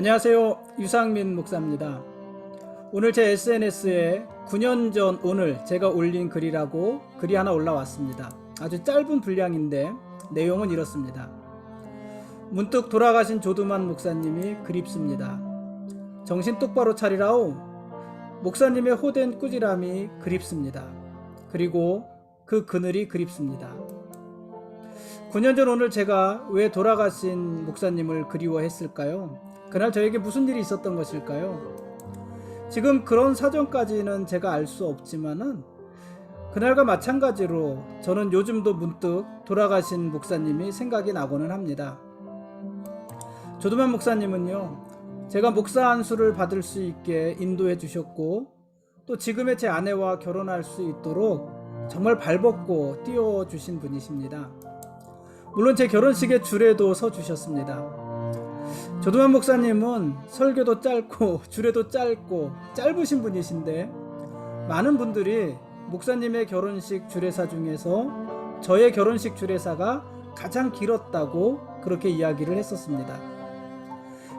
안녕하세요. 유상민 목사입니다. 오늘 제 SNS에 9년 전 오늘 제가 올린 글이라고 글이 하나 올라왔습니다. 아주 짧은 분량인데 내용은 이렇습니다. 문득 돌아가신 조두만 목사님이 그립습니다. 정신 똑바로 차리라오. 목사님의 호된 꾸지람이 그립습니다. 그리고 그 그늘이 그립습니다. 9년 전 오늘 제가 왜 돌아가신 목사님을 그리워했을까요? 그날 저에게 무슨 일이 있었던 것일까요? 지금 그런 사정까지는 제가 알 수 없지만은 그날과 마찬가지로 저는 요즘도 문득 돌아가신 목사님이 생각이 나고는 합니다. 조두만 목사님은요, 제가 목사 안수를 받을 수 있게 인도해 주셨고 또 지금의 제 아내와 결혼할 수 있도록 정말 발벗고 띄워주신 분이십니다. 물론 제 결혼식에 줄에도 서 주셨습니다. 조두만 목사님은 설교도 짧고 줄에도 짧고 짧으신 분이신데 많은 분들이 목사님의 결혼식 주례사 중에서 저의 결혼식 주례사가 가장 길었다고 그렇게 이야기를 했었습니다.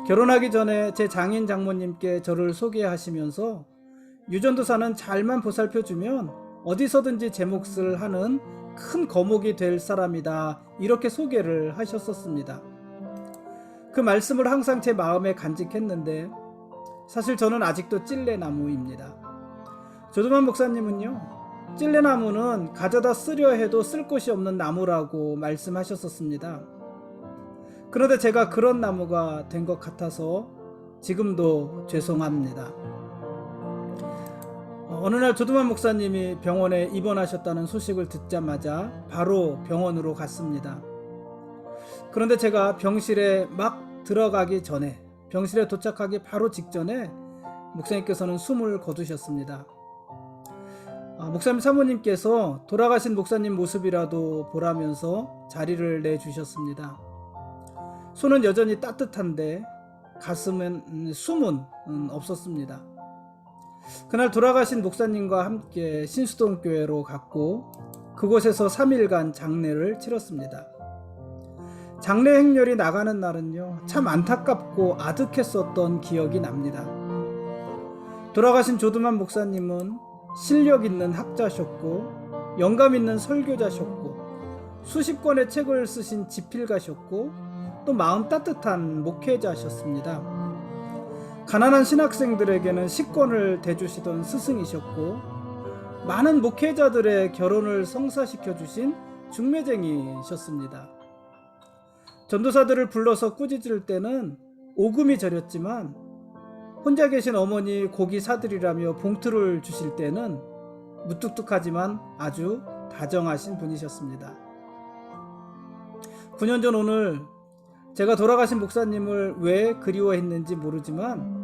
결혼하기 전에 제 장인 장모님께 저를 소개하시면서 유전도사는 잘만 보살펴주면 어디서든지 제 몫을 하는 큰 거목이 될 사람이다, 이렇게 소개를 하셨었습니다. 그 말씀을 항상 제 마음에 간직했는데 사실 저는 아직도 찔레나무입니다. 조두만 목사님은요, 찔레나무는 가져다 쓰려 해도 쓸 곳이 없는 나무라고 말씀하셨었습니다. 그런데 제가 그런 나무가 된 것 같아서 지금도 죄송합니다. 어느 날 조두만 목사님이 병원에 입원하셨다는 소식을 듣자마자 바로 병원으로 갔습니다. 그런데 제가 병실에 막 들어가기 전에, 병실에 도착하기 바로 직전에 목사님께서는 숨을 거두셨습니다. 목사님 사모님께서 돌아가신 목사님 모습이라도 보라면서 자리를 내주셨습니다. 손은 여전히 따뜻한데 가슴엔 숨은 없었습니다. 그날 돌아가신 목사님과 함께 신수동 교회로 갔고 그곳에서 3일간 장례를 치렀습니다. 장례 행렬이 나가는 날은요, 참 안타깝고 아득했었던 기억이 납니다. 돌아가신 조두만 목사님은 실력 있는 학자셨고 영감 있는 설교자셨고 수십 권의 책을 쓰신 지필가셨고 또 마음 따뜻한 목회자셨습니다. 가난한 신학생들에게는 식권을 대주시던 스승이셨고 많은 목회자들의 결혼을 성사시켜 주신 중매쟁이셨습니다. 전도사들을 불러서 꾸짖을 때는 오금이 저렸지만 혼자 계신 어머니 고기 사드리라며 봉투를 주실 때는 무뚝뚝하지만 아주 다정하신 분이셨습니다. 9년 전 오늘 제가 돌아가신 목사님을 왜 그리워했는지 모르지만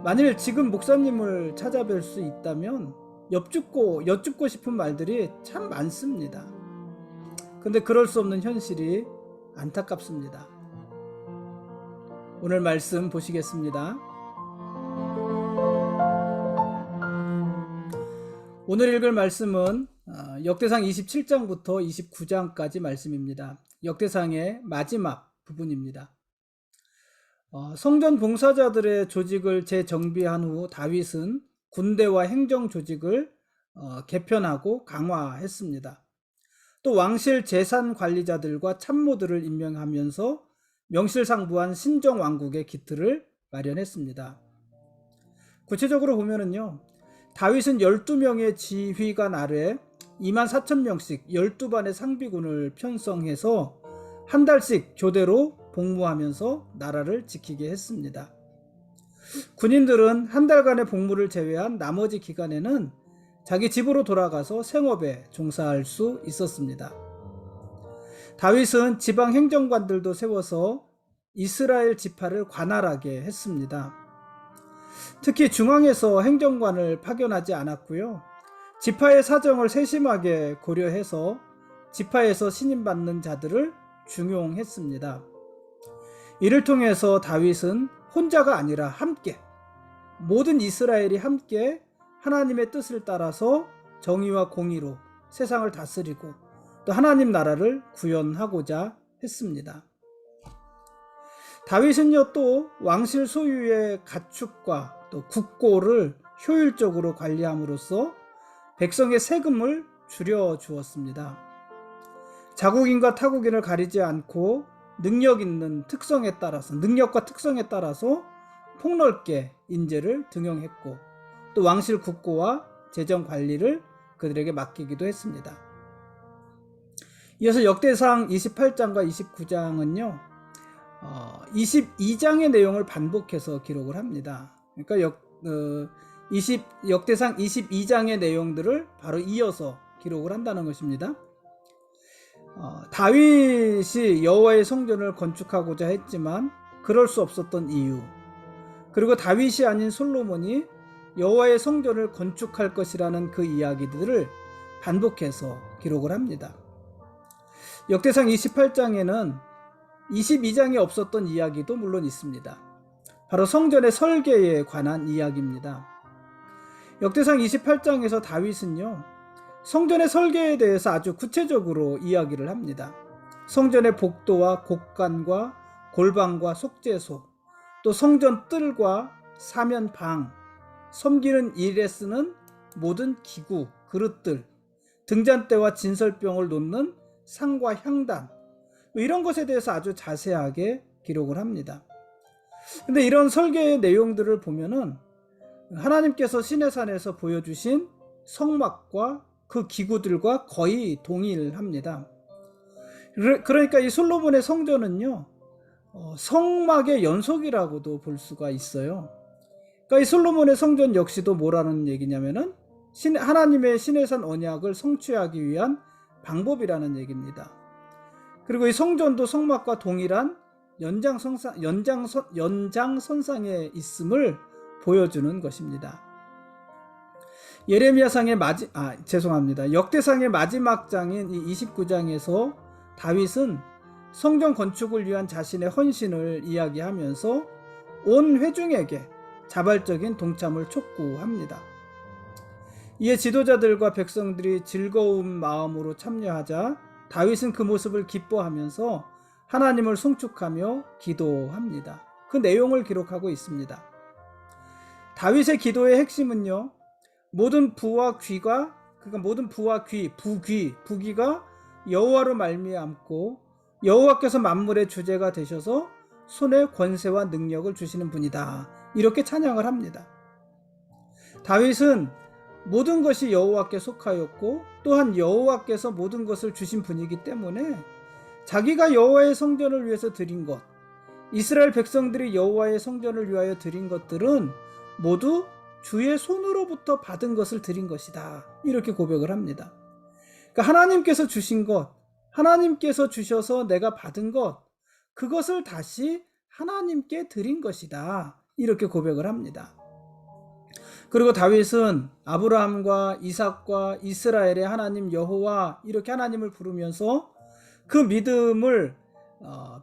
만일 지금 목사님을 찾아뵐 수 있다면 여쭙고 싶은 말들이 참 많습니다. 근데 그럴 수 없는 현실이 안타깝습니다. 오늘 말씀 보시겠습니다. 오늘 읽을 말씀은 역대상 27장부터 29장까지 말씀입니다. 역대상의 마지막 부분입니다. 성전 봉사자들의 조직을 재정비한 후 다윗은 군대와 행정 조직을 개편하고 강화했습니다. 또 왕실 재산 관리자들과 참모들을 임명하면서 명실상부한 신정왕국의 기틀을 마련했습니다. 구체적으로 보면은요, 다윗은 12명의 지휘관 아래 24,000명씩 12반의 상비군을 편성해서 한 달씩 교대로 복무하면서 나라를 지키게 했습니다. 군인들은 한 달간의 복무를 제외한 나머지 기간에는 자기 집으로 돌아가서 생업에 종사할 수 있었습니다. 다윗은 지방 행정관들도 세워서 이스라엘 지파를 관할하게 했습니다. 특히 중앙에서 행정관을 파견하지 않았고요. 지파의 사정을 세심하게 고려해서 지파에서 신임받는 자들을 중용했습니다. 이를 통해서 다윗은 혼자가 아니라 함께, 모든 이스라엘이 함께 하나님의 뜻을 따라서 정의와 공의로 세상을 다스리고 또 하나님 나라를 구현하고자 했습니다. 다윗은요 또 왕실 소유의 가축과 또 국고를 효율적으로 관리함으로써 백성의 세금을 줄여 주었습니다. 자국인과 타국인을 가리지 않고 능력과 특성에 따라서 폭넓게 인재를 등용했고 또 왕실 국고와 재정 관리를 그들에게 맡기기도 했습니다. 이어서 역대상 28장과 29장은요 22장의 내용을 반복해서 기록을 합니다. 그러니까 역대상 22장의 내용들을 바로 이어서 기록을 한다는 것입니다. 다윗이 여호와의 성전을 건축하고자 했지만 그럴 수 없었던 이유, 그리고 다윗이 아닌 솔로몬이 여호와의 성전을 건축할 것이라는 그 이야기들을 반복해서 기록을 합니다. 역대상 28장에는 22장에 없었던 이야기도 물론 있습니다. 바로 성전의 설계에 관한 이야기입니다. 역대상 28장에서 다윗은요 성전의 설계에 대해서 아주 구체적으로 이야기를 합니다. 성전의 복도와 곡간과 골방과 속죄소, 또 성전 뜰과 사면방, 섬기는 일에 쓰는 모든 기구, 그릇들, 등잔대와 진설병을 놓는 상과 향단, 이런 것에 대해서 아주 자세하게 기록을 합니다. 근데 이런 설계의 내용들을 보면은 하나님께서 시내산에서 보여주신 성막과 그 기구들과 거의 동일합니다. 그러니까 이 솔로몬의 성전은요 성막의 연속이라고도 볼 수가 있어요. 그러니까 이 솔로몬의 성전 역시도 뭐라는 얘기냐면은 하나님의 시내산 언약을 성취하기 위한 방법이라는 얘기입니다. 그리고 이 성전도 성막과 동일한 연장선상에 있음을 보여주는 것입니다. 역대상의 마지막 장인 이 29장에서 다윗은 성전 건축을 위한 자신의 헌신을 이야기하면서 온 회중에게 자발적인 동참을 촉구합니다. 이에 지도자들과 백성들이 즐거운 마음으로 참여하자 다윗은 그 모습을 기뻐하면서 하나님을 송축하며 기도합니다. 그 내용을 기록하고 있습니다. 다윗의 기도의 핵심은요, 모든 부와 귀가 여호와로 말미암고 여호와께서 만물의 주제가 되셔서 손에 권세와 능력을 주시는 분이다, 이렇게 찬양을 합니다. 다윗은 모든 것이 여호와께 속하였고 또한 여호와께서 모든 것을 주신 분이기 때문에 자기가 여호와의 성전을 위해서 드린 것, 이스라엘 백성들이 여호와의 성전을 위하여 드린 것들은 모두 주의 손으로부터 받은 것을 드린 것이다, 이렇게 고백을 합니다. 그러니까 하나님께서 주신 것, 하나님께서 주셔서 내가 받은 것, 그것을 다시 하나님께 드린 것이다, 이렇게 고백을 합니다. 그리고 다윗은 아브라함과 이삭과 이스라엘의 하나님 여호와, 이렇게 하나님을 부르면서 그 믿음을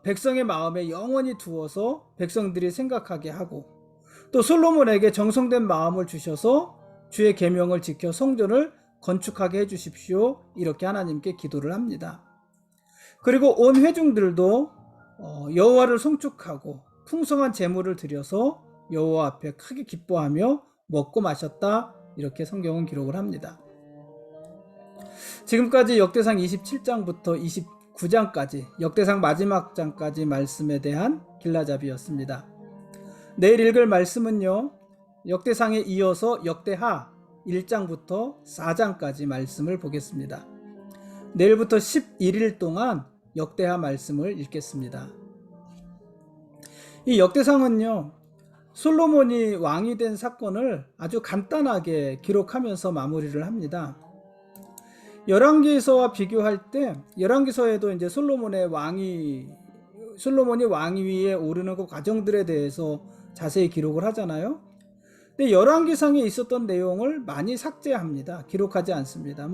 백성의 마음에 영원히 두어서 백성들이 생각하게 하고, 또 솔로몬에게 정성된 마음을 주셔서 주의 계명을 지켜 성전을 건축하게 해주십시오, 이렇게 하나님께 기도를 합니다. 그리고 온 회중들도 여호와를 송축하고 풍성한 제물을 드려서 여호와 앞에 크게 기뻐하며 먹고 마셨다, 이렇게 성경은 기록을 합니다. 지금까지 역대상 27장부터 29장까지 역대상 마지막 장까지 말씀에 대한 길라잡이였습니다. 내일 읽을 말씀은요, 역대상에 이어서 역대하 1장부터 4장까지 말씀을 보겠습니다. 내일부터 11일 동안 역대하 말씀을 읽겠습니다. 이 역대상은요, 솔로몬이 왕이 된 사건을 아주 간단하게 기록하면서 마무리를 합니다. 열왕기서와 비교할 때, 열왕기서에도 이제 솔로몬이 왕위 위에 오르는 그 과정들에 대해서 자세히 기록을 하잖아요. 근데 열왕기상에 있었던 내용을 많이 삭제합니다. 기록하지 않습니다.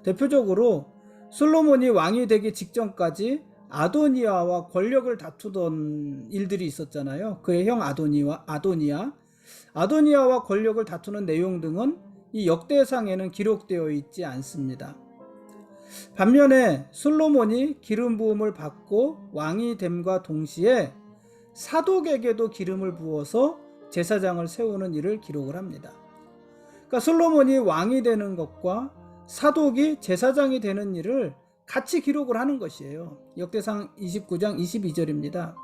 대표적으로 솔로몬이 왕이 되기 직전까지 아도니아와 권력을 다투던 일들이 있었잖아요. 그의 형 아도니아와 권력을 다투는 내용 등은 이 역대상에는 기록되어 있지 않습니다. 반면에 솔로몬이 기름 부음을 받고 왕이 됨과 동시에 사독에게도 기름을 부어서 제사장을 세우는 일을 기록을 합니다. 그러니까 솔로몬이 왕이 되는 것과 사독이 제사장이 되는 일을 같이 기록을 하는 것이에요. 역대상 29장 22절입니다.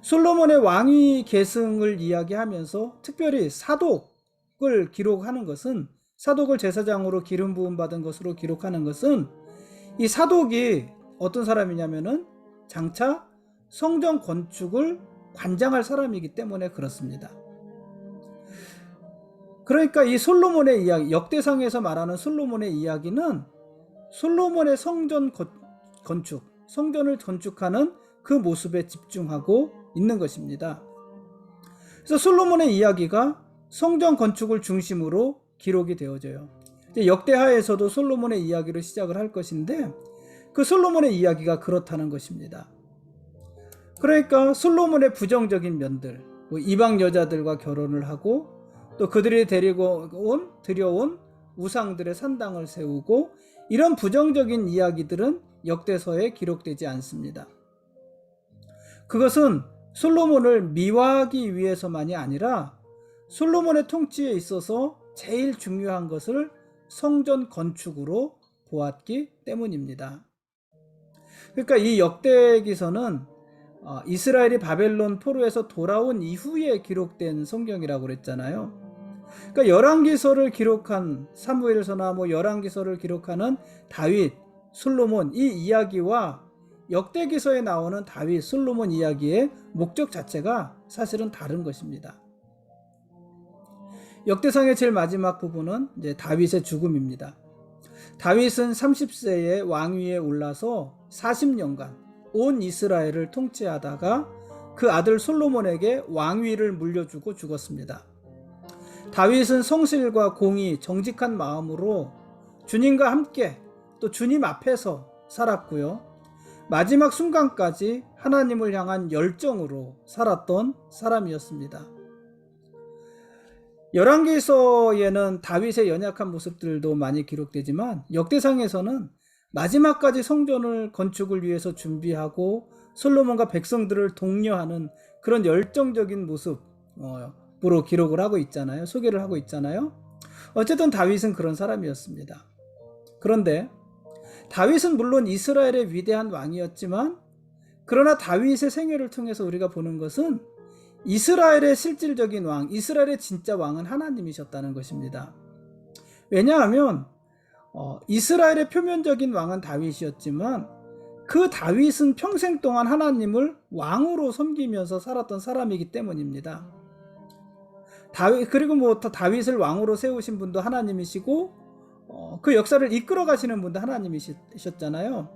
솔로몬의 왕위 계승을 이야기하면서 특별히 사독을 기록하는 것은, 사독을 제사장으로 기름 부음 받은 것으로 기록하는 것은, 이 사독이 어떤 사람이냐면은 장차 성전 건축을 관장할 사람이기 때문에 그렇습니다. 그러니까 이 솔로몬의 이야기, 역대상에서 말하는 솔로몬의 이야기는 솔로몬의 성전 건축, 성전을 건축하는 그 모습에 집중하고 있는 것입니다. 그래서 솔로몬의 이야기가 성전 건축을 중심으로 기록이 되어져요. 역대하에서도 솔로몬의 이야기로 시작을 할 것인데, 그 솔로몬의 이야기가 그렇다는 것입니다. 그러니까 솔로몬의 부정적인 면들, 이방 여자들과 결혼을 하고 또 그들이 들여온 우상들의 산당을 세우고, 이런 부정적인 이야기들은 역대서에 기록되지 않습니다. 그것은 솔로몬을 미화하기 위해서만이 아니라 솔로몬의 통치에 있어서 제일 중요한 것을 성전 건축으로 보았기 때문입니다. 그러니까 이 역대기서는 이스라엘이 바벨론 포로에서 돌아온 이후에 기록된 성경이라고 그랬잖아요. 그러니까 열왕기서를 기록한 사무엘서나 열왕기서를 기록하는 다윗, 솔로몬, 이 이야기와 역대기서에 나오는 다윗, 솔로몬 이야기의 목적 자체가 사실은 다른 것입니다. 역대상의 제일 마지막 부분은 이제 다윗의 죽음입니다. 다윗은 30세에 왕위에 올라서 40년간 온 이스라엘을 통치하다가 그 아들 솔로몬에게 왕위를 물려주고 죽었습니다. 다윗은 성실과 공의, 정직한 마음으로 주님과 함께 또 주님 앞에서 살았고요. 마지막 순간까지 하나님을 향한 열정으로 살았던 사람이었습니다. 열왕기서에는 다윗의 연약한 모습들도 많이 기록되지만 역대상에서는 마지막까지 성전을 건축을 위해서 준비하고 솔로몬과 백성들을 독려하는 그런 열정적인 모습으로 기록을 하고 있잖아요. 소개를 하고 있잖아요. 어쨌든 다윗은 그런 사람이었습니다. 그런데 다윗은 물론 이스라엘의 위대한 왕이었지만, 그러나 다윗의 생애를 통해서 우리가 보는 것은 이스라엘의 실질적인 왕, 이스라엘의 진짜 왕은 하나님이셨다는 것입니다. 왜냐하면 이스라엘의 표면적인 왕은 다윗이었지만 그 다윗은 평생 동안 하나님을 왕으로 섬기면서 살았던 사람이기 때문입니다. 그리고 다윗을 왕으로 세우신 분도 하나님이시고 그 역사를 이끌어 가시는 분도 하나님이셨잖아요.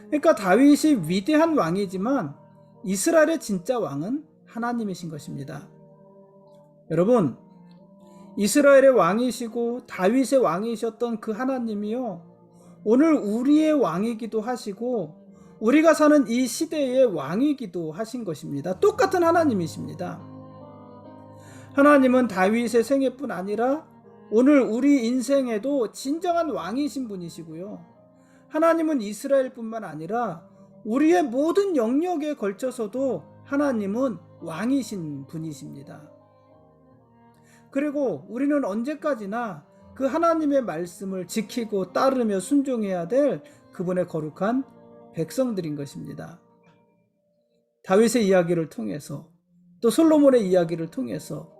그러니까 다윗이 위대한 왕이지만 이스라엘의 진짜 왕은 하나님이신 것입니다. 여러분, 이스라엘의 왕이시고 다윗의 왕이셨던 그 하나님이요, 오늘 우리의 왕이기도 하시고 우리가 사는 이 시대의 왕이기도 하신 것입니다. 똑같은 하나님이십니다. 하나님은 다윗의 생애뿐 아니라 오늘 우리 인생에도 진정한 왕이신 분이시고요. 하나님은 이스라엘뿐만 아니라 우리의 모든 영역에 걸쳐서도 하나님은 왕이신 분이십니다. 그리고 우리는 언제까지나 그 하나님의 말씀을 지키고 따르며 순종해야 될 그분의 거룩한 백성들인 것입니다. 다윗의 이야기를 통해서 또 솔로몬의 이야기를 통해서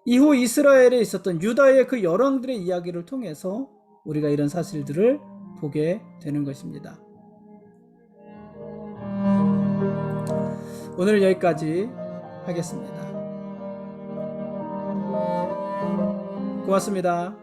이후 이스라엘에 있었던 유다의 그 열왕들의 이야기를 통해서 우리가 이런 사실들을 보게 되는 것입니다. 오늘 여기까지 하겠습니다. 고맙습니다.